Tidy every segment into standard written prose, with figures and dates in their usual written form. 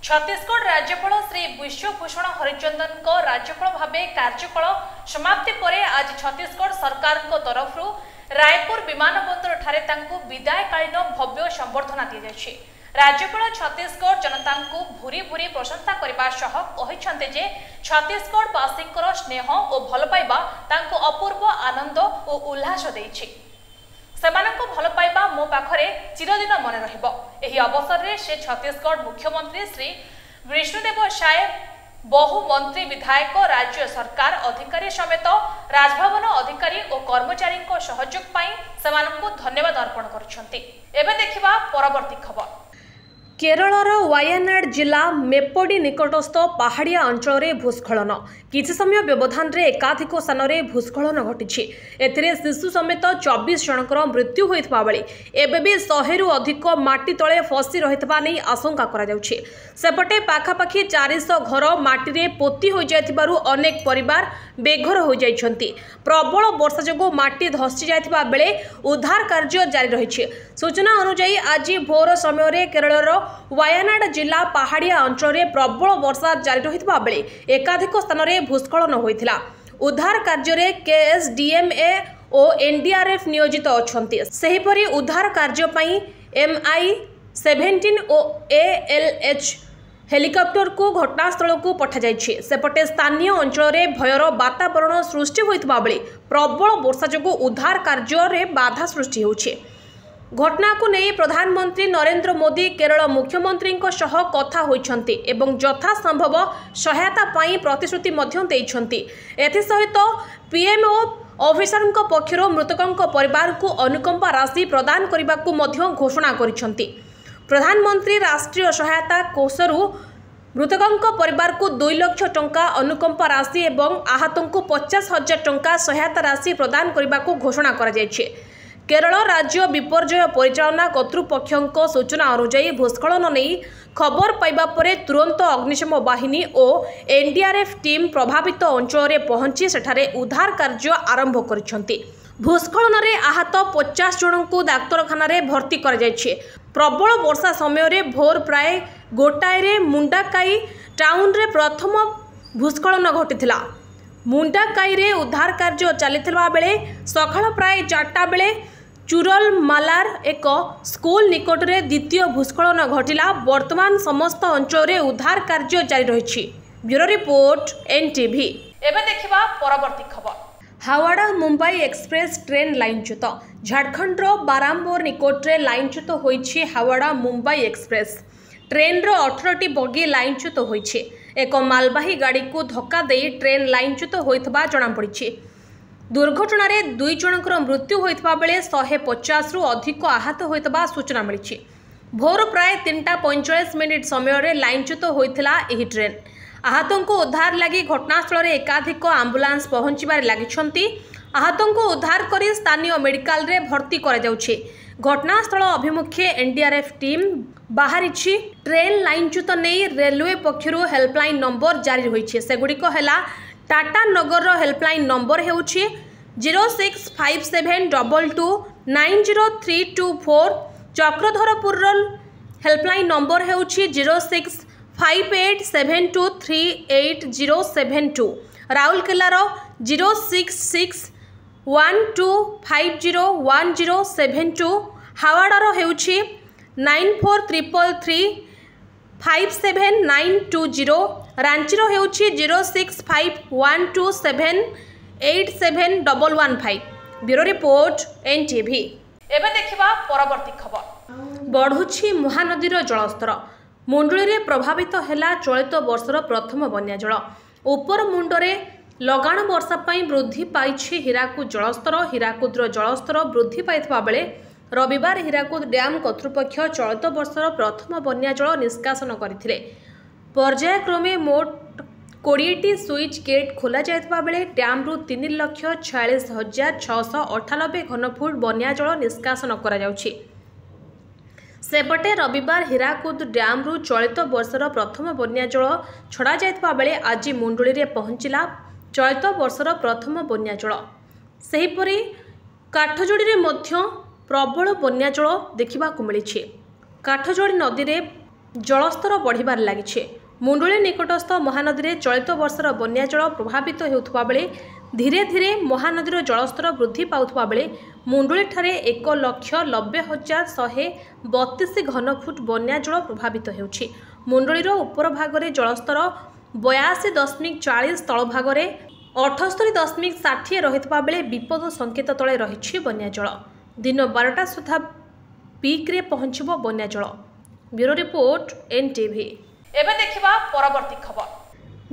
छत्तीसगढ़ राज्यपाल श्री विश्वभूषण हरिचंदन को राज्यपाल भाव कार्यकाल समाप्ति पर आज छत्तीसगढ़ सरकार तरफ रायपुर विमानबंदर ठारे विदायकालीन भव्य संबर्धना दी जायछि। राज्यपाल छत्तीसगढ़ जनता को भूरी भूरी प्रशंसा करने जे छत्तीसगढ़वासी स्नेह और भल पाइबा तांको अपूर्व आनंद और उल्लास देछि। सेमानंको भल पाइबा मो पाखरे चिरदिन मन रहिबो। एही अवसर रे से छत्तीसगढ़ मुख्यमंत्री श्री विष्णुदेव साय बहु मंत्री विधायक राज्य सरकार अधिकारी समेत राजभवन अधिकारी और कर्मचारी सहयोग पाई सेमानंको धन्यवाद अर्पण करुछंती। एबे देखिबा परवर्ती खबर। केरलर वायनाड जिला मेप्पोडी निकटस्थ पहाड़िया अंचल भूस्खलन किछि समय व्यवधान रे एकाधिक स्थान में भूस्खलन घटी। एथिरे शिशु समेत 24 जनकर मृत्यु होइतबा बेले एबे भी 100 रु अधिक माटी तले फसी रहितबा नै आशंका करा जाउछि। सेपटे पाखापाखि 400 घर माटी रे पोती हो जायतिबारु अनेक परिवार बेघर हो जाइछंती। प्रबल वर्षा जोगु माटी धसी जायतिबा बेले उद्धार कार्य जारी रहिछि। सूचना अनुसार आज भोर समय रे केरलर वायनाड जिला पहाड़िया अंचल में प्रबल वर्षा जारी रहितबा बेले एकाधिक स्थान में भूस्खलन होइथिला। उद्धार कार्य रे केएसडीएमए और एनडीआरएफ नियोजित अछंती। सेहिपरि उद्धार कार्य पई MI-17 और ALH हेलिकॉप्टर को घटनास्थल को पठा जाइछि। सेपटे स्थानीय अंचल में भयर वातावरण सृष्टि होइतबा बेले प्रबल वर्षा जोगु उद्धार कार्य रे बाधा सृष्टि होछि। घटना को नहीं प्रधानमंत्री नरेंद्र मोदी केरल मुख्यमंत्री कथा होइछंती एवं यथा संभव सहायता पाई प्रतिश्रुति मध्य देइछंती। एथि सहित पीएमओ ऑफिसर पक्षर मृतकों परिवार को अनुकंपा राशि प्रदान करने को मध्य घोषणा करिछंती। प्रधानमंत्री राष्ट्रीय सहायता कोषरु मृतकों परिवार को 2 लाख टंका अनुकंपा राशि एवं आहतों को 50,000 टंका सहायता राशि प्रदान करने को घोषणा करा जायछि। केरल राज्य विपर्यय परिचालना कर्तृपक्षों सूचना अनुसार भूस्खलन नहीं खबर पाइबा परे तुरंत अग्निशम बाहिनी और एनडीआरएफ टीम प्रभावित अंचल में पहुंची सेठारे उद्धार कार्य आरंभ करिसेंती। भूस्खलन रे आहत 50 जन को डाक्तरखाना रे भर्ती कर जायछि। प्रबल वर्षा समय रे भोर प्राय गोटाए रे मुंडाकाई टाउन रे प्रथम भूस्खलन घटिथिला। मुंडाकाई रे उद्धार कार्य चलिथिबा बेले सकाळ प्राय 4टा बेले चुरल मालार एक स्कूल निकट रे द्वितीय भूस्खलन घटिला। वर्तमान समस्त अंचल रे उद्धार कार्य जारी रहिछि। Bureau report NTV. एबे देखिबा परवर्ती खबर। हावड़ा मुंबई एक्सप्रेस ट्रेन लाइनच्युत। झारखंड रो बारामपुर निकट रे लाइनच्युत होइछि हावड़ा मुंबई एक्सप्रेस ट्रेन रो 18टी बगी लाइनच्युत होइछि। एक मालबाही गाड़ी को धक्का दे ट्रेन लाइनच्युत होइतबा जणा पड़िछि। दुर्घटना रे 2 जनकर मृत्यु होइतबा बेले 150 रु अधिक आहत होइतबा सूचना मिलिछि। भोर प्राय 3:45 मिनिट समय रे लाइनच्युत होइतिला एही ट्रेन। आहतों को उद्धार लगी घटनास्थल रे एकाधिक आम्बुलांस पहुंचबार लागिछंती। आहतों को उद्धार करी स्थानीय मेडिकल रे भर्ती करा जाउछि। घटनास्थल अभिमुखे एनडीआरएफ टीम बाहरिछि। ट्रेन लाइनच्युत नहीं रेलवे पक्षरु हेल्पलाइन नंबर जारी होइछि। सेगुड़िक हैला टाटा नगर हेल्पलाइन नंबर हेउछि 0657229034। चक्रधरपुर हेल्पलाइन नंबर हेउछि 0658723872। राउरकेलार 06612501072। हावड़ार हेउछि 9433357920। रांचीर हेउछि 0651278715। Bureau report NTV. एबे देखिबा परवर्ती खबर। बढ़ुछि महानदीर जलस्तर। मुंडुली रे प्रभावित हैला चलित वर्षर प्रथम बन्या जल। उपर मुंडरे लगाण वर्षा पाई वृद्धि पाइछि हीराकुद जलस्तर। हीराकुद्र जलस्तर वृद्धि पाइथिबा बेले रविवार हीराकुद डैम कर्तृपक्ष चलित वर्षर प्रथम बन्या जल निष्कासन करथिले। पर्यायक्रमे मोट 20टी स्विच गेट खोल जाइथिबा बेले डैम रु 3,46,698 घनफुट बन्या जल निष्कासन करा जाउछि। सेपटे रविवार हीराकुद डैम रु चलित वर्षर प्रथम बन्या जल छड़ा जाइथिबा बेले आज मुंडुली रे पहुंचिला चलित वर्षर प्रथम बन्या जल। सेहिपरि काठजोड़ी रे मध्य प्रबल बन्या जल देखा मिली। काठजोड़ी नदी रे जलस्तर बढ़िबार लागिछे। मुंडुली निकटस्थ महानदी में चलित वर्षर बन्या जल प्रभावित होउथबा बेले धीरे धीरे महानदीर जलस्तर वृद्धि पाउथबा बेले मुंडुली ठारे 1,90,132 घनफुट बन्या जल प्रभावित हेउछि। मुंडुलीर उपर भागरे जलस्तर 82.40 तल भागरे 78.60 रहितबा बेले विपद संकेत तले रहिछि बन्या जल। दिन 12टा सुधा पीक रे पहुंचबो बन्या जल। Bureau report NTV. एबे देखिबा परवर्ती खबर।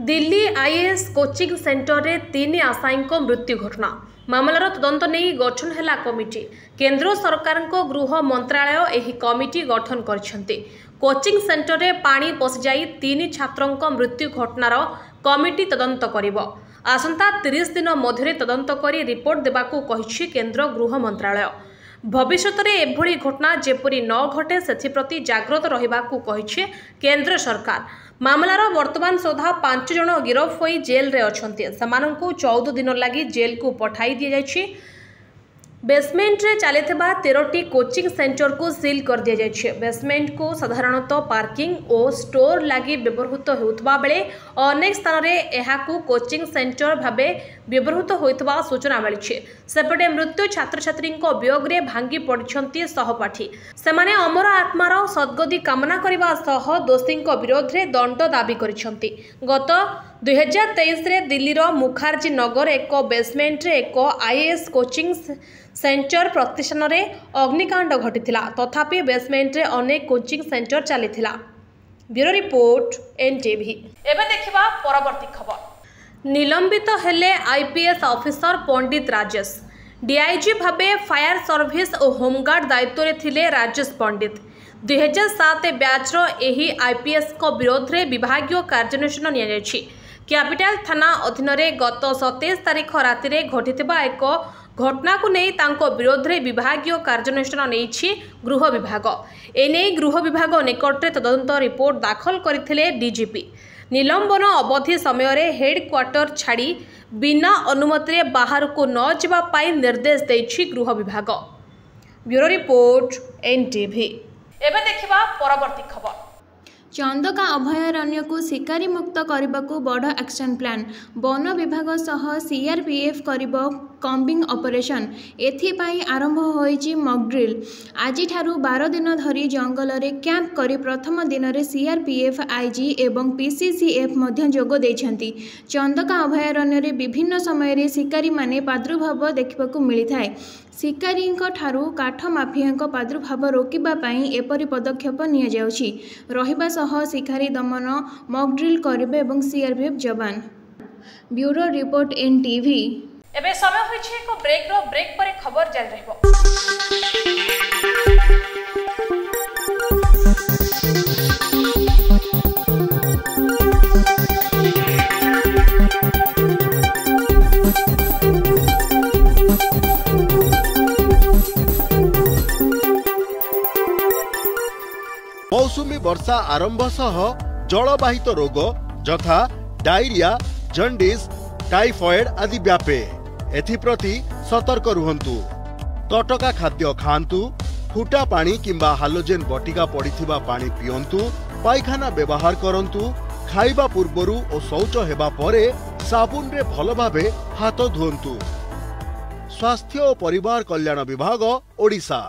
दिल्ली आईएएस कोचिंग सेंटर रे 3 आशायींको मृत्यु घटना मामलार तदंत नहीं गठन हैला कमिटी। केंद्र सरकार को गृह मंत्रालय एही कमिटी गठन करछन्ते। कोचिंग सेंटर रे पानी पसि जाई 3 छात्रों मृत्यु घटनार कमिटी तदंत करिवो। आसंता 30 दिन मध्य तदंत करी रिपोर्ट देबाकू कहिछि केंद्र गृह मंत्रालय। भविष्य में एभली घटना जेपरी न घटे सेप्रति जाग्रत रहिबाकू कहिछि केंद्र सरकार। मामलार वर्तमान सुधा 5 जन गिरफ होई जेल रे अछन्ते। समानंकु 14 दिन लगी जेल को पठाई दिया जायछि। बेसमेंट रे चलिथिबा 13टी कोचिंग सेंटर को सील कर दिया जायछि। बेसमेंट को साधारणतः पार्किंग और स्टोर लगी व्यवहृत होउथबा बेले अनेक स्थान रे एहाकू कोचिंग सेंटर भाबे व्यवहृत होइथबा सूचना मिलिछि। सेपटे मृत्यु छात्र छात्री वियोग रे भांगी पड़िछन्ती सहपाठी। सेमाने अमर आत्मार सद्गति कामना करबा सह दोषी विरोध रे दंड दाबी करिछन्ती। गत 2023 रे दिल्लीर मुखार्जी नगर एक बेसमेंट रे एक आईएएस कोचिंग सेंटर प्रतिष्ठान रे अग्निकांड घटिथिला। तथापि बेसमेंट रे अनेक कोचिंग सेंटर चलिथिला। Bureau report NTV. एबे देखिबा परवर्ती खबर। निलंबित हेले IPS officer Pandit Rajesh. DIG भाबे फायर सर्विस और होमगार्ड दायित्व रे थिले राजेश पंडित। 2007 बैच रो एही आईपीएस को विरोध रे विभागीय कार्यानुष्ठान निया जायछि। कैपिटल थाना अधीन रे गत 27 तारिख राति रे घटिथिबा एक घटना को नहीं तांको विरोध रे विभागीय कार्यानुष्ठान नेछि गृह विभाग। एने गृह विभाग निकट रे तदंत रिपोर्ट दाखल करथिले डीजीपी। निलंबन अवधि समय रे हेडक्वार्टर छाड़ी बिना अनुमति रे बाहर को न जावा पाई निर्देश दैछि गृह विभाग। Bureau report NTV. एबे देखिबा परवर्ती खबर। चंदका अभयारण्य को शिकारी मुक्त करने को बड़ एक्शन प्लान। वन विभाग सह सीआरपीएफ करिबो कम्बिंग ऑपरेशन। एथिपाई आरंभ होईची मॉक ड्रिल। आज 12 दिन धरी जंगल रे कैंप करी प्रथम दिन रे सीआरपीएफ आईजी एवं पीसीसीएफ मध्य जोग देछंती। चंदका अभयारण्य रे विभिन्न समय रे शिकारी माने प्रादुर्भाव देखिबाकू मिलिथाय। शिकारी ठारू काठ माफिया प्रादुर्भाव रोकिबा पाई एपरि पदक्षेप निया जाउछि। रहिबा सह शिकारी दमन मॉक ड्रिल करिबे एवं सीआरपीएफ जवान। Bureau report NTV. एबे समय होइछि एको ब्रेक रो। ब्रेक परे खबर जारी रहबो। मौसुमी वर्षा आरंभ सह जलवाहित रोग यथा डायरिया, जंडिस, टाइफॉइड आदि व्यापे। एथिप्रति सतर्क रुहंतु। तटका खाद्य खांतु। फुटा पानी किंबा हालोजेन बटिका पड़िथिबा पानी पियंतु। पायखाना व्यवहार करंतु। खाइबा पूर्वरु और शौच हेबा परे साबुन रे भल भाबे हाथ धुअंतु। स्वास्थ्य और परिवार कल्याण विभाग ओडिशा।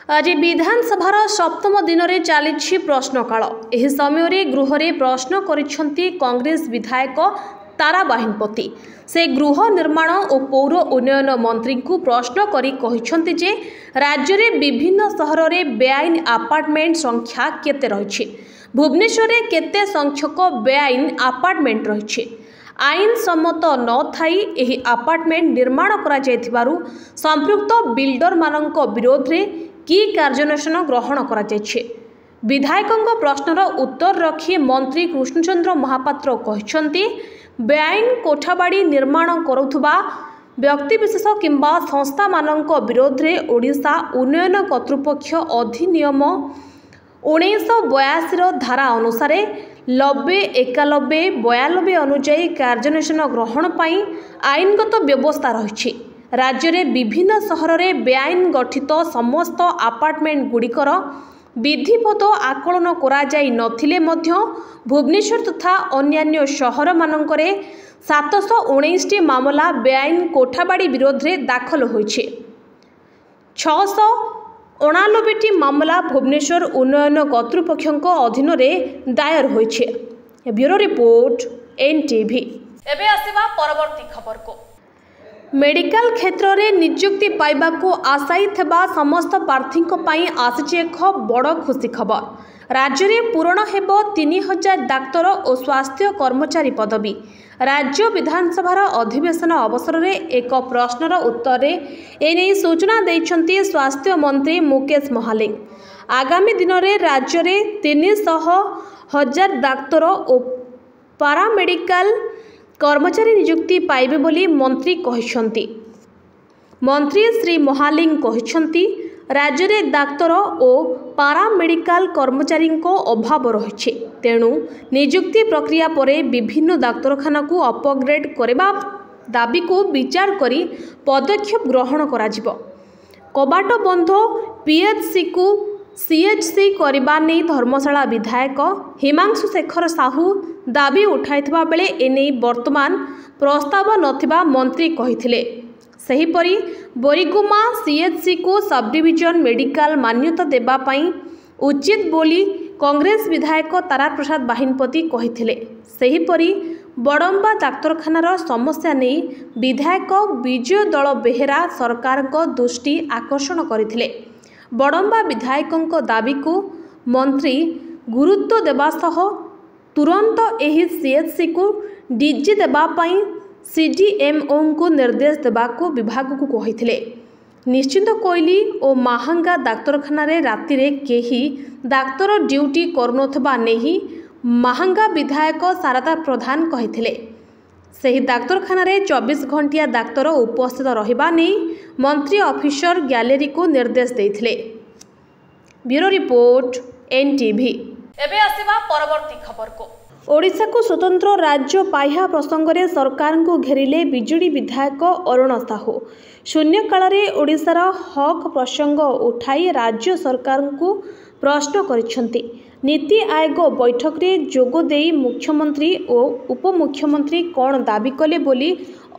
आज विधानसभार सप्तम दिन में चली प्रश्नकाल। यह समय गृह रे प्रश्न करिसेंती कांग्रेस विधायक तारा बाहिनपति। से गृह निर्माण और पौर उन्नयन मंत्री को प्रश्न करी कहिसेंती जे राज्य रे विभिन्न सहर रे बेआईन अपार्टमेंट संख्या केते रहिछि। भुवनेश्वर रे केते संख्यक बेआईन अपार्टमेंट रहिछि। आईन सम्मत न थाई एही अपार्टमेंट निर्माण करा जायथिबारु संपृक्त बिल्डर मानक विरोध रे की कार्यानुष्ठान ग्रहण करा जायछि। विधायकों प्रश्नर उत्तर रखी मंत्री कृष्णचंद्र महापात्र कहिसेंती बेआईन कोठाबाड़ी निर्माण करुथुबा व्यक्तिविशेष किंबा संस्था मानक विरोध में ओडिशा उन्नयन कर्तृपक्ष अधिनियम 1982 धारा अनुसार 90, 91, 92 अनुजाई कार्यानुष्ठान ग्रहण पर आईनगत व्यवस्था रही। राज्य में विभिन्न सहर में बेआईन गठित समस्त आपार्टमेंट गुड़िकर विधिवत आकलन करा जाई नथिले मध्य भुवनेश्वर तथा अन्यान्य सहर मानकरे 719 मामला बेआईन कोठाबाड़ी विरोध में दाखल होइछे। 689 मामला भुवनेश्वर उन्नयन कर्तृपक्ष अधीन में दायर होइछे। Bureau report NTV. एबे आसीबा परवर्ती खबर को। मेडिकल क्षेत्र में नियुक्ति पाइबाकू आशायी थिबा समस्त प्रार्थी आसिछि एक बड़ खुशी खबर। राज्य में पूरण हेब 3000 डाक्तर और स्वास्थ्य कर्मचारी पदवी। राज्य विधानसभार अधिवेशन अवसर में एक प्रश्नर उत्तर में एने सूचना देइछन्ति स्वास्थ्य मंत्री मुकेश महालिंग। आगामी दिन में राज्य में 300,000 डाक्तर और पारामेडिकल कर्मचारी नियुक्ति पाइबे बोली मंत्री कहिसंती। मंत्री श्री महालिंग कहिसंती राज्य में डाक्तर और पारामेडिकल कर्मचारी अभाव रही। तेणु नियुक्ति प्रक्रिया परे विभिन्न डाक्तरखाना को अपग्रेड करने दाबी को विचार करी पदक्षेप ग्रहण कराजिबो। कबाट बंध पीएचसी को सीएचसी करबा नै धर्मशाला विधायक हिमांशु शेखर साहू दाबी उठाइथिबा बेले एने वर्तमान प्रस्ताव नथिबा मंत्री कहिथिले। सेहीपरि बोरीगुमा सीएचसी को सब डिविजन मेडिकल मान्यता देबा पई उचित बोली कांग्रेस विधायक तारा प्रसाद बाहिनपति कहिथिले। सेहीपरि बड़म्बा डाक्तरखानार समस्या नहीं विधायक विजय दल बेहेरा सरकार को दृष्टि आकर्षण करथिले। बड़म्बा विधायकों दाबी को मंत्री गुरुत्व देबा सह तुरंत एही सीएचसी को डीजी देबा पई सीडीएमओ को निर्देश देबाको विभाग को कहिथिले। निश्चिंत कोइली और महांगा डाक्तरखाना रे राति रे केही डाक्तर ड्यूटी करनथबा नेही महांगा विधायक शारदा प्रधान कहिथिले। सही डाक्तरखाना रे 24 घंटिया डाक्तर उपस्थित रहिबा नै मंत्री ऑफिसर गैलरी को निर्देश देथिले। Bureau report NTV. एबे आसीबा परवर्ती खबर को। ओडिशा को स्वतंत्र राज्य पाइहा प्रसंग में सरकार को घेरिले बिजुड़ी विधायक अरुण साहू। शून्यकाल में ओडिशार हक प्रसंग उठाई राज्य सरकार को प्रश्न करिसेंति। नीति आयोग बैठक में जोगदेई मुख्यमंत्री और उपमुख्यमंत्री कौन दाबी कले बोली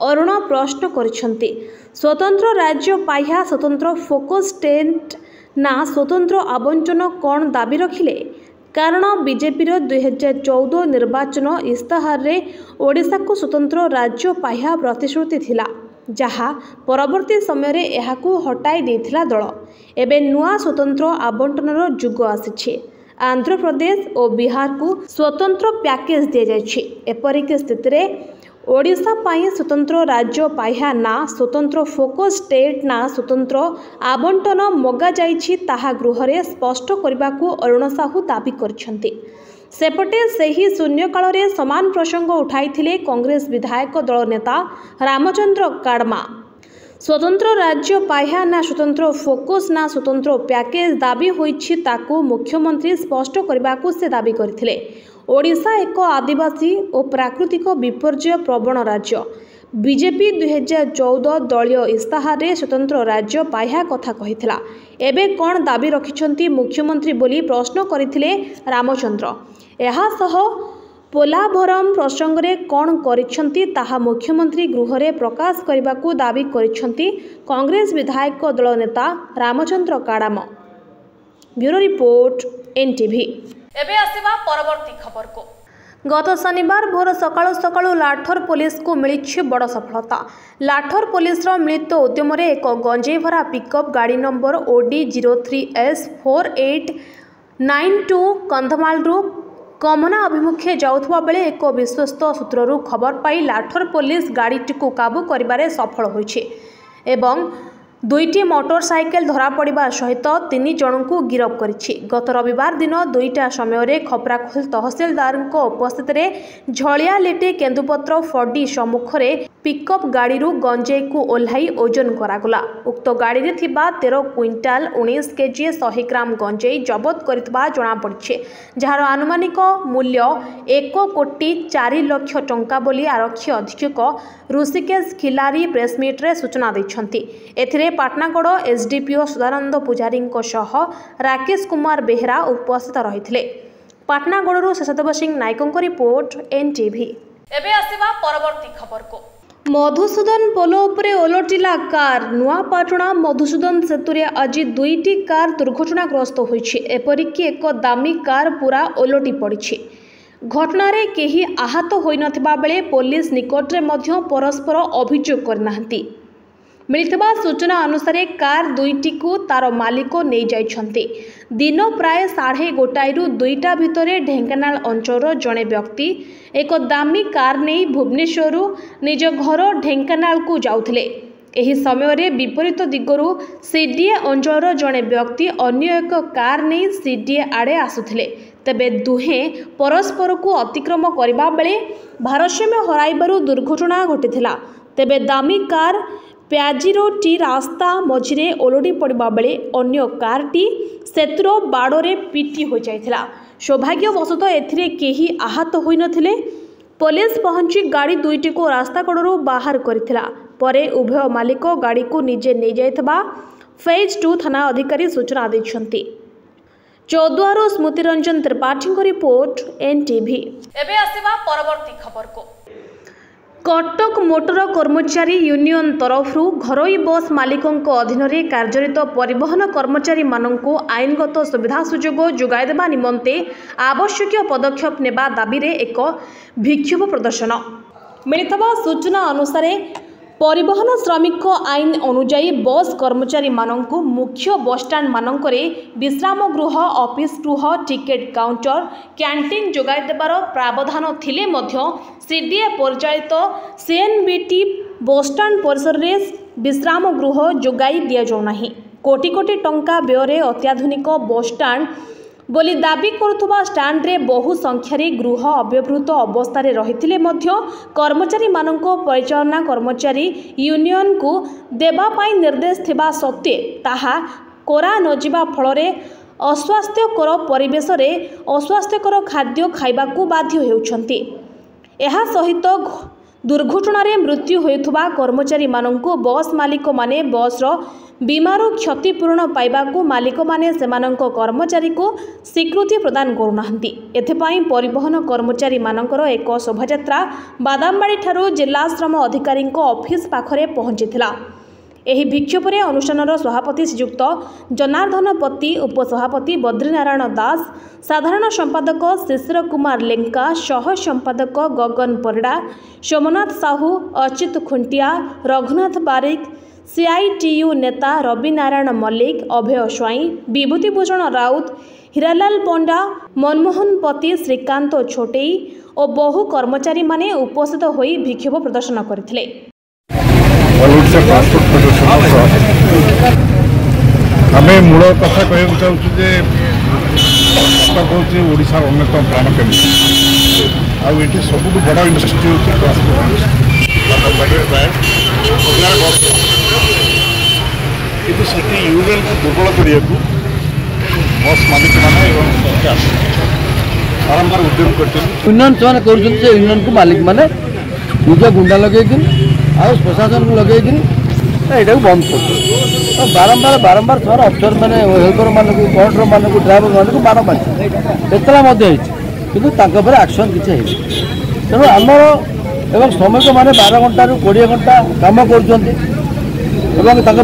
अरुण प्रश्न करिसेंति। स्वतंत्र राज्य पाइहा स्वतंत्र फोकस टेंट ना स्वतंत्र आवंटन कौन दाबी रखिले। कारण बीजेपी 2014 निर्वाचन इस्ताहार रे ओडिशा को स्वतंत्र राज्य पाइहा प्रतिश्रुति थिला, जहा परवर्ती समय रे एहाकू हटाई देथिला दल। एबे नुआ स्वतंत्र आवंटनर जुग आसिछि। आंध्र प्रदेश और बिहार को स्वतंत्र पैकेज दिया जाइछि। एपरिक स्थिति रे ओडिशा पाई स्वतंत्र राज्य पाइहा ना स्वतंत्र फोकस स्टेट ना स्वतंत्र आवंटन मगा जाइछि ताहा गृह रे स्पष्ट करबाकू अरुण साहू दाबी करछन्ति। सेपटे सही शून्यकाल रे समान प्रसंग उठाइथिले कांग्रेस विधायक दल नेता रामचंद्र काडमा। स्वतंत्र राज्य पाइहा ना स्वतंत्र फोकस ना स्वतंत्र पैकेज दाबी होइछि ताकू मुख्यमंत्री स्पष्ट करबाकू से दाबी करथिले। ओडिशा एक आदिवासी और प्राकृतिक विपर्यय प्रवण राज्य। बीजेपी 2014 दलीय इस्ताहार रे स्वतंत्र राज्य पाइहा कथा कहिथिला। एबे कौन दाबी रखिछन्ति मुख्यमंत्री बोली प्रश्न करथिले रामचंद्र। एहा सह पोलाभरम प्रसंग रे कौन करिछन्ति ताहा मुख्यमंत्री गृह रे प्रकाश करबाकू दाबी करिछन्ति कांग्रेस विधायक दल नेता Ramchandra Kadam. Bureau report NTV. एबे आसीबा परवर्ती खबर को। गत शनिवार भोर सकाळु सकाळु लाठर पुलिस को मिली बड़ सफलता। लाठर पुलिस मिलित उद्यम एक गंजेई भरा पिकअप गाड़ी नंबर OD03S 4892 कंधमालू कमना अभिमुखे जाउथबा बेले एक विश्वस्त सूत्ररू खबर पाई लाठर पुलिस गाड़ीटी को काबू करिबारे सफल होइछे एवं दुईटी मोटरसाइकेल धरा पड़ा सहित 3 जनकू गिरफ करिछि। गत रविवार दिन 2टा समय खपराखोल तहसिलदार उपस्थित झलियालेटी केन्दुपत्र फडी सम्मुख में पिकअप गाड़ी गंजेई को ओह्लाई ओजन करागला। उक्त गाड़ी में 13 क्विंटाल 19 केजी 100 ग्राम गंजेई जबत करितबा जणा पड़िछि, जार आनुमानिक मूल्य 1,04 लाख टंका बोली आरक्षी अधीक्षक ऋषिकेश खिलारी प्रेसमिट्रे सूचना दैछन्ति। एथिरे पाटनागड़ एसडीपीओ सदानंद पुजारी राकेश कुमार बेहरा उपस्थित रहिथिले। पाटनागड़ शशदेव सिंह नायकों रिपोर्ट एनटीवी। एबे आसीबा परवर्ती खबर को। मधुसूदन पोलो उपरे ओलटिला कार। नुआपाटणा मधुसूदन सेतुरे आज 2टी कार दुर्घटनाग्रस्त होइछि। एपरिक एक दामी कार पूरा ओलटि पड़िछि। घटनारे केही आहत होई नथिबा बेले पुलिस निकटरे मध्य परस्पर अभियोग करनाहंती। मिलिथिबा सूचना अनुसार कार 2टी को तार मालिक नहीं जाइछन्ति। दिन प्राय 1:30 2टा भितरे ढेंकानाल अंचल जड़े व्यक्ति एक दामी कार नहीं भुवनेश्वर निज घर ढेंकानाल को जाउथिले। एही समय रे विपरीत दिगरु सीडीए अंचल जड़े व्यक्ति अन्य एक कार नहीं सीडीए आड़े आसुथिले। तेबे दुहे परस्पर को अतिक्रम करबा बेले भारसाम्य हराइबारु दुर्घटना घटिथिला। तेबे दामी कार प्याजिरोटी रास्ता मझिरे ओलटी पड़ा बेले अन्य कारटी सेतुर बाड़े पिटी हो जाइथिला। सौभाग्यवशतः एथिरे केही आहत होई नथिले। पुलिस पहुंची गाड़ी 2टी को रास्ता कड़ू बाहर करथिला। परे उभय मालिक गाड़ी को निजे नहीं जाइथबा फेज 2 थाना अधिकारी सूचना दैछन्ति। चौद्वारू स्मृति रंजन त्रिपाठी रिपोर्ट एनटीवी। एबे आसीबा परवर्ती खबर को। कटक मोटर कर्मचारी यूनियन तरफ घरोई बस मालिकों अधीन में कार्यरत परिवहन कर्मचारी मानू आईनगत सुविधा सुजोग जोगाई देवा निमंते आवश्यक पदक्षेप नेबा दाबी रे एक विक्षोभ प्रदर्शन। मिलिथबा सूचना अनुसार परिवहन श्रमिक आईन अनुजाई बस कर्मचारी मानू मुख्य बसस्टाण्ड मानकरे विश्राम गृह, ऑफिस गृह, टिकेट काउंटर, कैंटीन जोगाई देवार प्रावधान थिले मध्य सीडीए परिचालित सीएनबीटी बसस्टाण्ड परिसर में विश्राम गृह जोगाई दि जाऊ नाही। कोटी कोटी टंका व्यय अत्याधुनिक बसस्टाण्ड बोली दाबी करुवा स्टाण्ड रे बहु संख्यार गृह अव्यवहृत अवस्था रही कर्मचारी मानक परिचालना कर्मचारी यूनियन को देवाई निर्देश थिबा सत्वे ताहा करा नजिबा फल अस्वास्थ्यकर परिवेश रे अस्वास्थ्यकर खाद्य खाइबाकू बाध्य हेउछन्ति। एहा सहित दुर्घटना मृत्यु होइथुबा कर्मचारी मानकू बस मालिक माने बसर बीमारू क्षतिपूरण पाइबाकू मालिक माने सेमानंक कर्मचारी को स्वीकृति प्रदान करुनाहंती। एथिपाई परिवहन कर्मचारी मानकर एक शोभायात्रा बादामबाड़ी ठारू जिला श्रम अधिकारी ऑफिस पाखरे पहुंचीथिला। एही विक्षोभरे अनुष्ठानर सभापति श्रीयुक्त जनार्दन पति, उपसभापति बद्रीनारायण दास, साधारण संपादक शिशिर कुमार लेंका, सह संपादक गगन परिड़ा, सोमनाथ साहू, अच्युत खुंटिया, रघुनाथ बारिक, सीआईटीयू नेता रवि नारायण मल्लिक, अभय स्वाई, विभूतिभूषण राउत, हीरालाल पंडा, मनमोहन पति, श्रीकांत छोटेई और बहु कर्मचारी माने उपस्थित होई विक्षोभ प्रदर्शन करथिले। आम मूल कथा कहूँ चाहूँ कटक हूँ ओडार अन्यतम प्राण केन्द्र आठ सब बड़ इंडस्ट्री कि यूनियन को दुर्बल करने को बस मालिक मैंने सरकार बारंबार उद्यम कर यूनियन को मालिक मैंने निज गुंडा लगे प्रशासन को लगे यहाँ बंद कर बारंबार बारंबार सर अफसर मैंने हेल्पर मानक कंडक्टर मानक ड्राइवर मानक मार मारी कि एक्शन किसी तेणु आमर एवं श्रमिक मैंने 12 घंटा रू 20 घंटा कम कर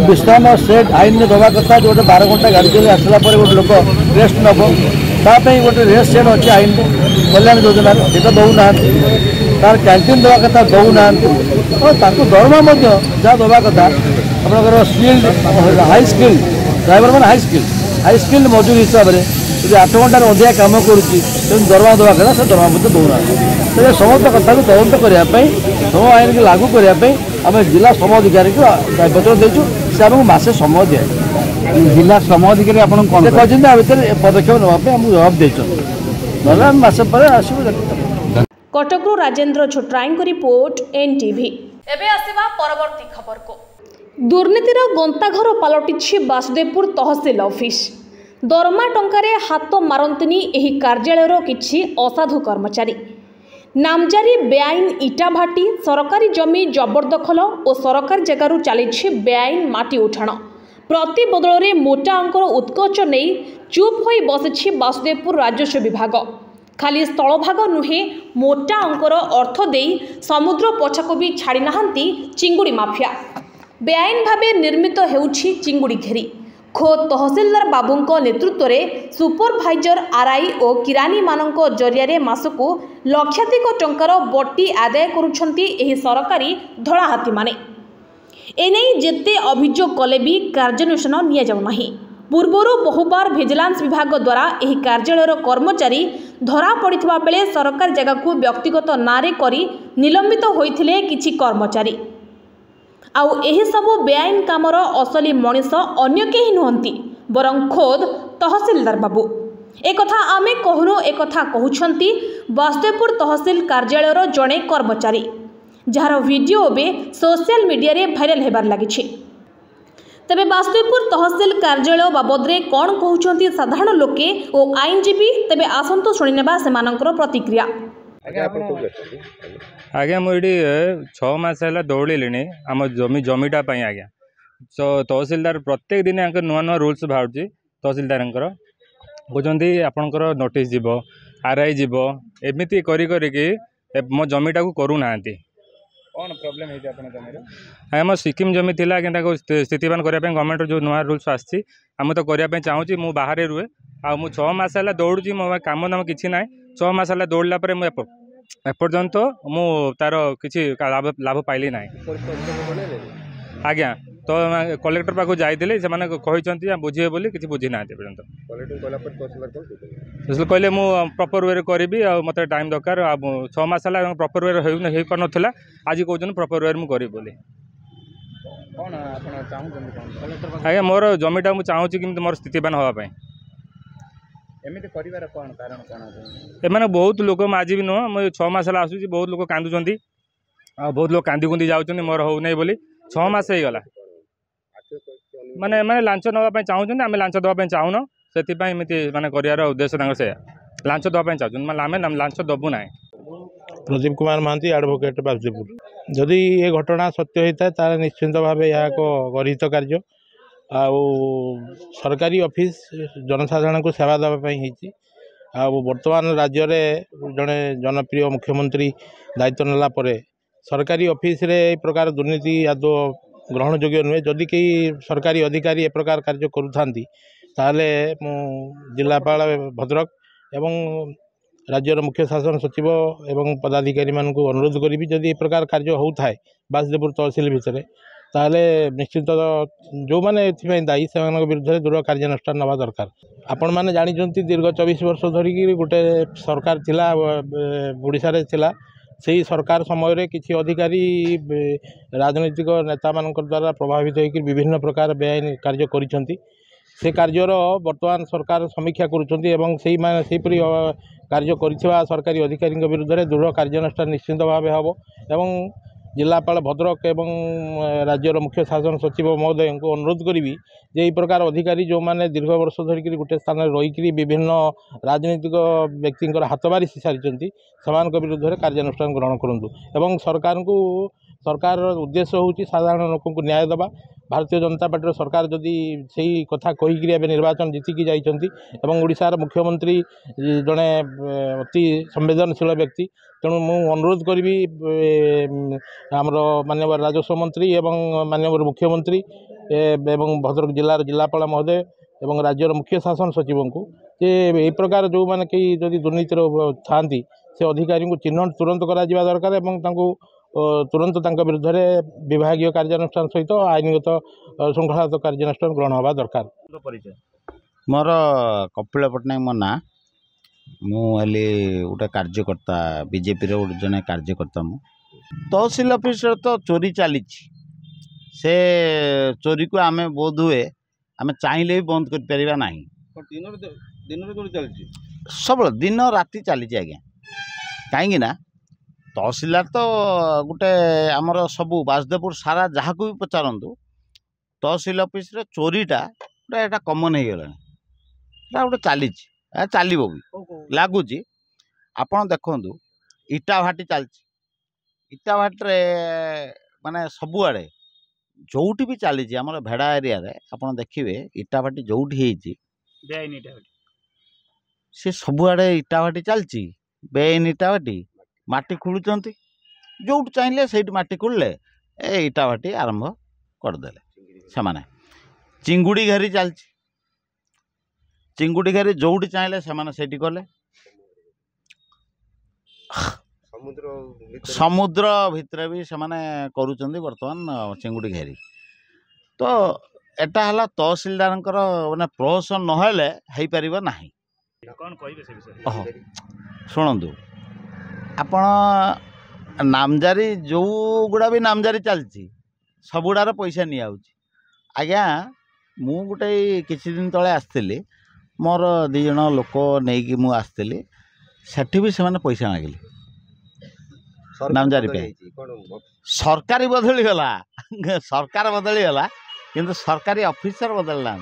विश्राम सेट आईन में दवा कथा जो 12 घंटा गाड़ी चल आसला गोटे लोक रेस्ट नब तापाई गोटे रेस्ट सेट अच्छे आईन कल्याण योजना ये दौना तार कैंटीन दवा कथा दौना और दरमा जहाँ दवा कथा आपंकर स्किल्ड हाई स्किल्ड ड्राइवर मैंने हाई स्किल्ड मजूरी हिसाब से यदि 8 घंटार अधिक कम करुच्ची दरमा दवा कथा से दरमा दौना समस्त कथा को तदंत करने सम आईन को लागू करने आम जिला श्रम अधिकारी को दायित्व देचु से आमको मसे समय दिए जिला श्रम अधिकारी आपन कौन कहते पदक्षेप नापी आमको जवाब देते ना मसे पर आसू। कटकरू राजेंद्र छोटराई रिपोर्ट एनटीवी। एबे आसीबा परवर्ती खबर को। दुर्नीतिर गंताघर पलटि बासुदेवपुर तहसिल ऑफिस। दरमा टंकारे हाथ मारंतिनी एही कार्यालयर किछि असाधु कर्मचारी। नामजारी बेआईन इटा भाटी सरकारी जमी जबरदखल और सरकारी जगार चली बेआईन माटी उठाण प्रति बदल मोटा अंकर उत्कर्ष नहीं चुप हो बसी बासुदेवपुर राजस्व विभाग। खाली स्थलभाग नुहे मोटा अंकर अर्थ दे समुद्र पछाको भी छाड़ी नाहांती चिंगुड़ी माफिया। बेआईन भावे निर्मित हेउछि चिंगुड़ी घेरी। खोद तहसिलदार बाबूंको नेतृत्व में सुपरभाइजर आरआई और किरानी मानक जरिया मासकू लक्षाधिक टंकार बट्टी आदाय करुछंती एही सरकारी धड़ा हाथी माने। एने जेते अभियोग कले भी कार्यानुष्ठान निया जाउ नाही। पूर्वरु बहुबार विजिलेंस विभाग द्वारा एही कार्यालयर कर्मचारी धरा पड़िथिबा बेले सरकारी जगह को व्यक्तिगत नारे करी निलंबित होइथिले किछि कर्मचारी। आउ एही सबु बेआईन कामर असली मनीष अन्य केही नुहंती बरं खोद तहसिलदार बाबू। एकथा आमे कहूनु एकथा कहउछंती बासुदेवपुर तहसिल कार्यालयर जणे कर्मचारी जार वीडियो बे सोशल मीडिया रे भाइराल हेबार लागिछि। तबे बासुदेवपुर तहसिल कार्यालय बाबद रे कोन कहउछंती साधारण लोके ओ आईनजीबी तबे आसंतो सुनि नेबा सेमानकर प्रतिक्रिया। आज्ञा मुझे 6 मास है दौड़े आम जमीटा आज्ञा तो तहसिलदार प्रत्येक दिन नुआ नुआ रूल्स बाहर तहसिलदार कहते आपंकर नोटिस जीव आरआई जीव एमती करी मो जमीटा को करूना कौन प्रोब्लेम है आम सिक्किम जमी थी स्थितिवान करने गवर्नमेंट जो नुआ रूल्स आम तो करने चाहूँगी मु बाहर रुए आ 6 मास है दौड़ी मो काम दाम किसी ना 6 मास है दौड़ला एपर्यंत मु तार किसी लाभ पाइली ना आज्ञा तो कलेक्टर पाक जाइए से बुझे बोली किसी बुझी ना पर्यंत कहले मु प्रॉपर वे करी मत टाइम दरकार 6 मास है प्रॉपर वे हो पार नाला आज कहते प्रॉपर वे मुझे बोली आज्ञा मोर जमीटा मुझे चाहूँगी कि मोर स्थितिवान हाँपाई एमती कर कारण बहुत लोक आज भी नुह मुझे 6 मास आसूँ बहुत लोग कांदुंट बहुत लोग कांदी कुंदी जाऊँ मोर हो नहीं बोली 6 मास हो गला माने माने लांच नापी चाहूँ आम लांच देवाई चाहून से माने कर उद्देश्य से लांच देवाई चाहूँ आम लांच दबू ना। प्रदीप कुमार महांती एडवोकेट बासुदेवपुर जदि ये घटना सत्य होता है तार निश्चिंत भाव यह एक गरित कार्य आउ सरकारी ऑफिस जनसाधारण को सेवा देवाई बर्तमान राज्य में जड़े जनप्रिय मुख्यमंत्री दायित्व नेला परे सरकारी ऑफिस रे प्रकार दुर्नीति आदौ ग्रहण योग्य नुहे। जदि कई सरकारी अधिकारी ए प्रकार कार्य करुथांती ताले जिलापाल भद्रक एवं राज्यर मुख्य शासन सचिव एवं पदाधिकारी मान को अनुरोध करी जदि ए प्रकार कार्य होता है बासुदेवपुर तहसिल भितर ताले निश्चित जो मैंने एथि दायी से विरुद्ध दृढ़ कार्यानुष्ठान नवा दरकार। आपण मैंने जानी दीर्घ 24 वर्ष धरिकी गोटे सरकार थिला ओडिशा रे थिला से सरकार समय किसी अधिकारी राजनैतिक नेता मान द्वारा प्रभावित होकर विभिन्न प्रकार बेआईन कार्य करिसेंती से कार्यर वर्तमान सरकार समीक्षा करुँचपरी कार्य कर सरकारी अधिकारी विरुद्ध दृढ़ कार्यानुष्ठान निश्चिंत भाव हम एवं जिलापाल भद्रक एवं राज्यर मुख्य शासन सचिव महोदय को अनुरोध करी जे यही प्रकार अधिकारी जो मैंने दीर्घ वर्ष धरिक गोटे स्थान रहीकि विभिन्न राजनीतिक व्यक्ति हाथ बारी सारी से विरुद्ध कार्यानुष्ठान ग्रहण करूँ एवं सरकार उद्देश्य होची साधारण लोक को न्याय देवा। भारतीय जनता पार्टी सरकार जदि से कथा कहीकि निर्वाचन जीतिकी जाइछंती एवं ओडिशार मुख्यमंत्री जड़े अति संवेदनशील व्यक्ति तेणु मु अनुरोध करी आमर माननीय राजस्व मंत्री एवं माननीय मुख्यमंत्री एवं भद्रक जिलार जिलापाल महोदय एवं राज्यर मुख्य शासन सचिव को ये प्रकार जो मैंने कई जदि दुर्नीतिर था से अधिकारी को चिन्ह तुरंत करा दरकार एवं तुरंत विरुद्ध विभागीय कार्यानुष्ठान सहित आईनगत श्रृंखलागत कार्यानुष्ठान ग्रहण हवा दरकार। मोर कपिल पट्टनायक मो ना मुझे गोटे कार्यकर्ता बीजेपी जड़े कार्यकर्ता तहसिल ऑफिस तो चोरी चली से चोरी को आम बोध हुए आम चाहिए भी बंद कर ना सब दिन राति चली आज्ञा कहीं ना तहसिलदार तो गोटे आमर सबू बासुदेवपुर सारा जहाँ को भी पचारतु तहसिल ऑफिस रे चोरीटा गोटे कमन हो गला गोटे चली चलो भी लगुच आपड़ देखु इटा भाटी चलती इटा भाटे माने सबुआड़े जोटी भी चली आम भेड़ा एरिया रे आपड़ देखिए इटा भाटी जोटी सी सबुआड़े इटा भाटी चलती बेआईन इटा भाटी माटी खोलुंट जो चाहिए से माटी खोलिले इटा भाटी आरंभ करदे से माने चिंगुड़ी घेरी चलती चिंगुड़ी घेरी जोटी चाहिए से कले समुद्र भितर भी से करुँच बर्तमान चिंगुड़ी घेरी तो एटा हला तहसिलदार माने प्रहसन नहले हो पार ना शुणु आपण नामजारी जो गुड़ा भी नामजारी चलती सबुड़ार पैसा नि आज्ञा मु गोटे किसी दिन तले आसती मोर दी जन लोक नहीं मु आसती सेठी भी से पैसा मांगिले नामजारी पे सरकारी बदली गला सरकार बदली गला किंतु सरकारी ऑफिसर बदलना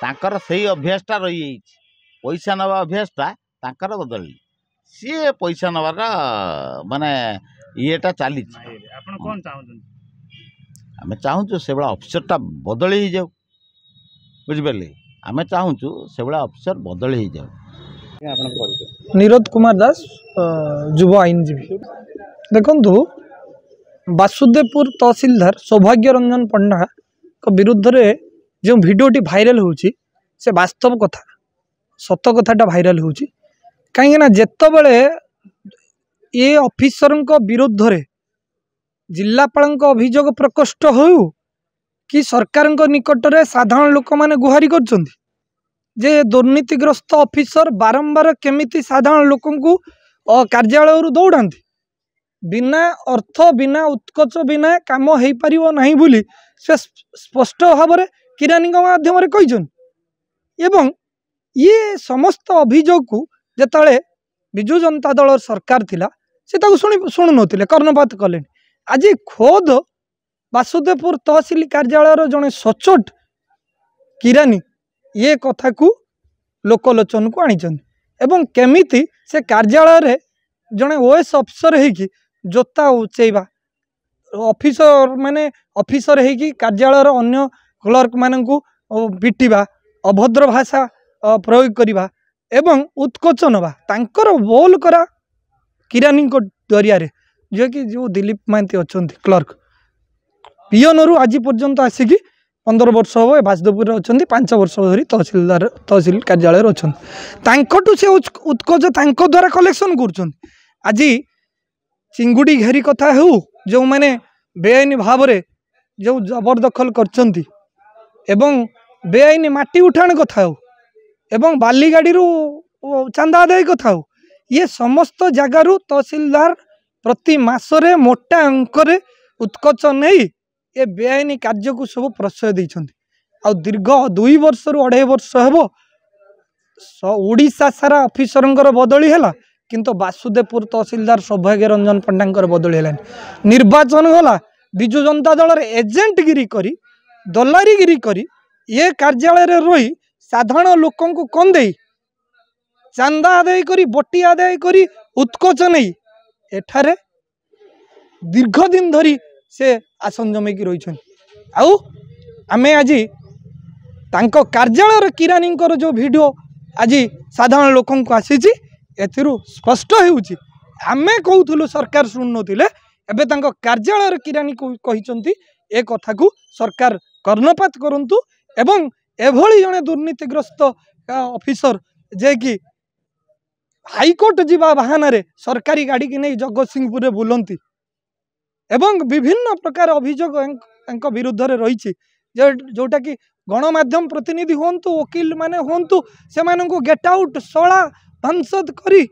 तांकर सही अभ्यासटा रही पैसा नवा अभ्यासटा तांकर बदलनी सी पैसा नवार माने येटा चली आम चाहूँ से भाया अफिसरटा बदली ही जाऊ बुझिपारे आम चाहूँ से भाया अफिसर बदली ही जाऊ। निरोध कुमार दास युव आईनजीवी देखु बासुदेवपुर तहसिलदार सौभाग्य रंजन पंडा को विरुद्ध रे जो भिडियोटी भाइराल होची से वास्तव कथा सत कथाटा भाइराल होची कहीं ना जेतबेले ये ऑफिसर विरुद्ध रे जिलापाल अभियोग प्रकोष्ठ हो कि सरकार निकट में साधारण लोक मैंने गुहारी कर दुर्नीतिग्रस्त ऑफिसर बारंबार केमिति साधारण लोक कार्यालय दौड़ा बिना अर्थ बिना उत्कच बिना काम हो पार नहीं बोली से स्पष्ट भाव में किरानी माध्यम एवं ये समस्त अभियोग को जिते विजु जनता दल सरकार थिला से शुणु नथिले कर्णपात कले आज खोद बासुदेवपुर तहसिल कार्यालय जड़े सचोट किरानी ये कथा को लोकलोचन को आनी एवं केमिति से कार्यालय जड़े ओएस अफिसर है जोता उचेबा ऑफिसर माने ऑफिसर है कार्यालय अन्य क्लर्क मान पिटिबा अभद्र भाषा प्रयोग करवा एवं उत्कोच नवा तांकर बोल करा किरानी जरिया जो कि जो दिलीप महांती अच्छा क्लर्क पियन रु आज पर्यंत आसिकी 15 वर्ष हम बासुदेवपुर अच्छा 5 वर्ष धरी तहसिल कार्यालय अच्छा से उत्कोच द्वारा कलेक्शन कर आज चिंगुड़ी घेरी कथा हो जो मैंने बेआईन भाव में जो जबरदखल कर बेआईन माटी उठाण कथा हो एवं बाली गाड़ी चांदा आदाय कथा हो ये समस्त जगार तहसिलदार प्रति मासरे मोटा अंकरे उत्कच नहीं ये बेआईन कार्य को सब प्रश्रय देइछन्ति आ दीर्घ 2 वर्ष रु 2.5 वर्ष हेबो ओडिशा सारा ऑफिसरंकर बदली हैला किंतु बासुदेवपुर तहसिलदार सौभाग्य रंजन पंडांकर बदली है निर्वाचन गला विजु जनता दल एजेंटगिरी करी दलारीगिरी करी ये कार्यालय रही साधारण लोक कौन दे चांदा आदाय करी बटी आदाय करी उत्कोच नहीं एठारे दीर्घ दिन धरी से आसन जमेकी रही आउ आमे आज तांको कार्यालय किरानी जो वीडियो आज साधारण लोक आसी एथिरु स्पष्ट होउची आमे कहूथुलु सरकार शुणु नथिले एबे तांको कार्यालय किरानी को कहिसंती ए कथा को सरकार कर्णपात करंतु एवं एभली जने दुर्नीतिग्रस्त ऑफिसर जे कि हाईकोर्ट जीवा बहाना रे सरकारी गाड़ी की नहीं जगतसिंहपुर रे बुलंती एवं विभिन्न प्रकार अभियोग विरुद्ध रे रही जोटा कि गणमाध्यम प्रतिनिधि होंतु वकील माने होंतु से माननको गेट आउट सला सांसद करी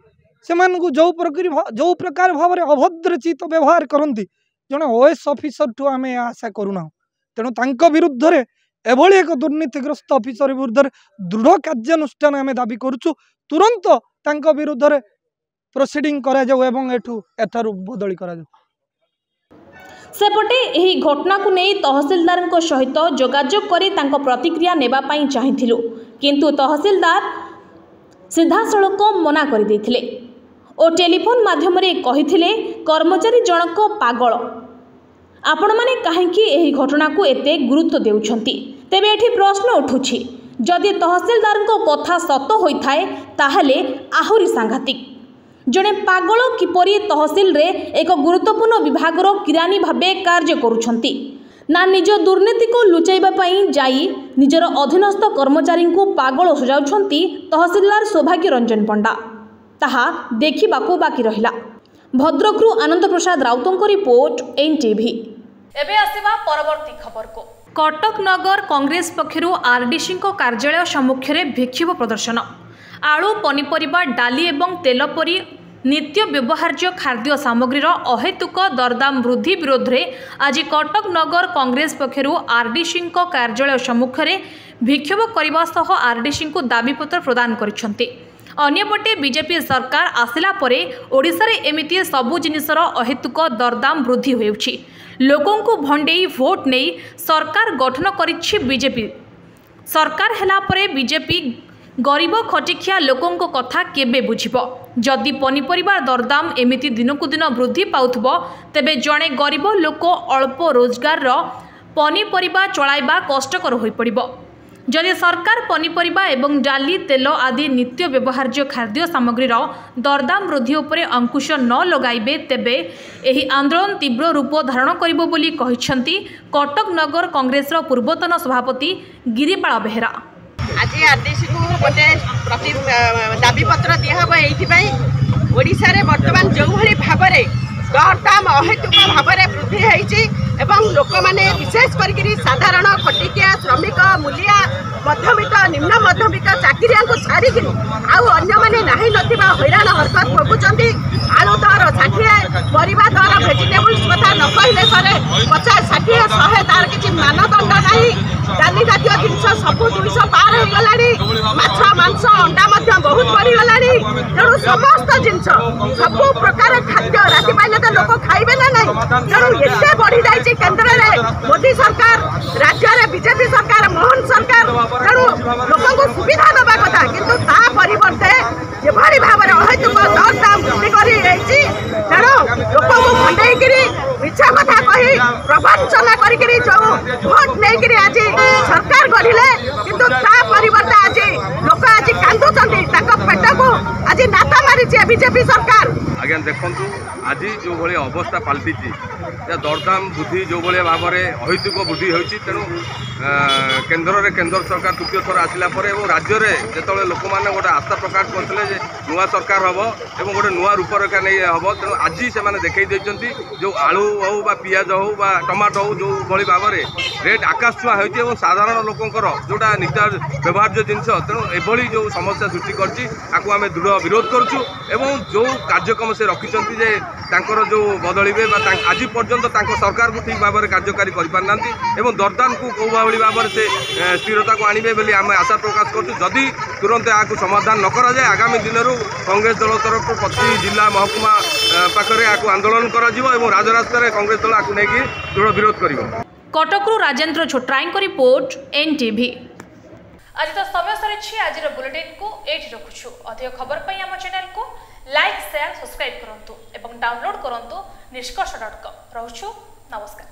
सेमानकु जो प्रकार भाव में अभद्रचित व्यवहार करती जड़े ओएस ऑफिसर ठू आम आशा करूना तेणु तांको विरुद्ध रे एभली एक दुर्नीतिग्रस्त ऑफिसर विरुद्ध दृढ़ कार्यानुष्ठान आम दाबी करुचु तुरंत तांको विरुद्ध रे प्रोसीडिंग करा जाऊ एवं एठारु बदली करा जाऊ। सेपटे एही घटना को नहीं तहसीलदार सहित जोगाजोग करी तांको प्रतिक्रिया नेबा पाई चाहिथिलु किंतु तहसीलदार सीधासळख मना कर देथिले और टेलीफोन माध्यम रे कहिथिले कर्मचारी जनक पागल आपण माने काहेकि एही घटना को एते गुरुत्व देउछंती। तेबे एठी प्रश्न उठुछि जदि तहसीलदार को कथा सत होइथाए ताहले आहुरी सांघातिक जड़े पागल किपरि तहसील रे एक गुरुत्वपूर्ण विभागर किरानी भाबे कार्य करुछंती ना निज दुर्नीति को लुचाइबा पई जाई निजर अधीनस्थ कर्मचारी को पागल सुझाउछंती तहसीलदार सौभाग्य रंजन पंडा ताहा देखिबाकू बाकी रहिला। भद्रकरू आनंद प्रसाद राउतों रिपोर्ट एनटीवी। एबे आसीबा परवर्ती खबर को। कटक नगर कांग्रेस पक्षरु आरडीसी कार्यालय सम्मुख में विक्षोभ प्रदर्शन आलू पनीपरिबा डाली एवं तेल परी नित्य व्यवहार्य खाद्य सामग्रीर अहेतुक दरदाम वृद्धि विरोध में आज कटक नगर कांग्रेस पक्षरु आरडीसी कार्यालय सम्मुख में विक्षोभ करने सह आरडीसी को दाबीपत्र प्रदान करिसेंति। अन्यपटे बीजेपी सरकार आसिला परे ओडिशा रे एमिति सबु जिनिसर अहेतुक दरदाम वृद्धि होउछि लोकों को भंडेई भोट नहीं सरकार गठन करिछि बीजेपी सरकार हेला परे बीजेपी गरीब खटिखिया लोकों को कथा केबे बुझिबो जदि पनीपरिबा दरदाम एमिति दिनकु दिन वृद्धि पाउथबो तेबे जणे गरीब लोक अल्प रोजगार रो पनीपरिबा चलाइबा कष्टकर होई पड़िबो। जदि सरकार पनीपरिबा एवं डाली तेल आदि नित्य व्यवहार्य खाद्य सामग्रीर दरदाम वृद्धि उपरे अंकुश न लगाइबे तेबे एही आंदोलन तीव्र रूप धारण करिबो बोली कहिसेंति कटक नगर कांग्रेस पूर्वतन सभापति गिरिपाल बेहेरा। आज आरडीसी को गोटे प्रति दाबीपत्र दिहब एइथिबाई ओडिशा रे वर्तमान जो भली भाबरे दरदाम अहेतुक भाबरे वृद्धि होईछि एवं लोक माने विशेष करिकरी साधारण खटिकिया श्रमिक मूलिया मध्यमिक निम्न मध्यमिक चाकरिया को छाड़ी आउ अन्य माने नाही नथिबा हैरान हरकत भोगुचंती आलू दर 60 परिबा दर वेजिटेबल्स कथा न कहले सरे 50 60 100 तार किछि मानदंड नाही डाली जातीय जिनिस सब 200 पार हो गलानी माछ मांस अंडा मध्य बहुत बढ़ी गलानी तेणु समस्त जिनिस सब प्रकार खाद्य राति पाइले तो लोक खाइबे ना नहीं तेणु एते बढ़ी जाइछि केंद्र रे मोदी सरकार राज्य रे बीजेपी सरकार मोहन सरकार तेणु लोक को सुविधा दबा कथा किंतु ता परिवर्ते जेभली भाव में अहेतुक दरदाम वृद्धि करी जाइछि तेणु लोक को भंडेई करी मिछा कथा कही प्रवंचना करी जो भोट नहीं करी आज सरकार गढ़िले किंतु ता परिवर्ते आज लोक आज कांदुचंती ताको पेट को आज नाता मारिछि बीजेपी सरकार। आज्ञा देखंतु आज जो भली अवस्था पलटि दरदाम वृद्धि जो भाई भाव में अहेतुक वृद्धि होती तेणु केन्द्र रे केन्द्र सरकार तृतीय थर आसिला राज्य में जो लोक मैंने गोटे आशा प्रकाश करते नुआ सरकार हम और गोटे नुआ रूपरेखा नहीं हम तेणु आज से देखई देती जो आलू हो पियाज हो टमाटो हो जो भाई भाव में रेट आकाश छुआ हो साधारण लोकंर जोटा नित्य व्यवहार्य जिनस तेणु एभली जो समस्या सृष्टि करम दृढ़ विरोध करुँ एवं जो कार्यक्रम से रखिंट जे जो बदलिबे आज पर्यंत सरकार को ठीक भाव में कार्यकारी करना एवं दरदाम को कौ भाई भाव में से स्थिरता को आणवे बोली आम आशा प्रकाश करूँ तुरंत यहाँ समाधान न करा जाए आगामी दिन में कांग्रेस दल तरफ प्रति जिला महकुमा पाखे यहाँ आंदोलन कर राजरास्तार कांग्रेस दल आपको लेकिन दृढ़ विरोध कर। कटकरू राजेंद्र छोटराई रिपोर्ट एनटीवी। आज तो समय सरी आज बुलेटिन को एठी रखुछु अधिक खबर पई हम चैनल को लाइक शेयर सब्सक्राइब करंतु एवं डाउनलोड करंतु निष्कर्ष.com। रहूछु नमस्कार।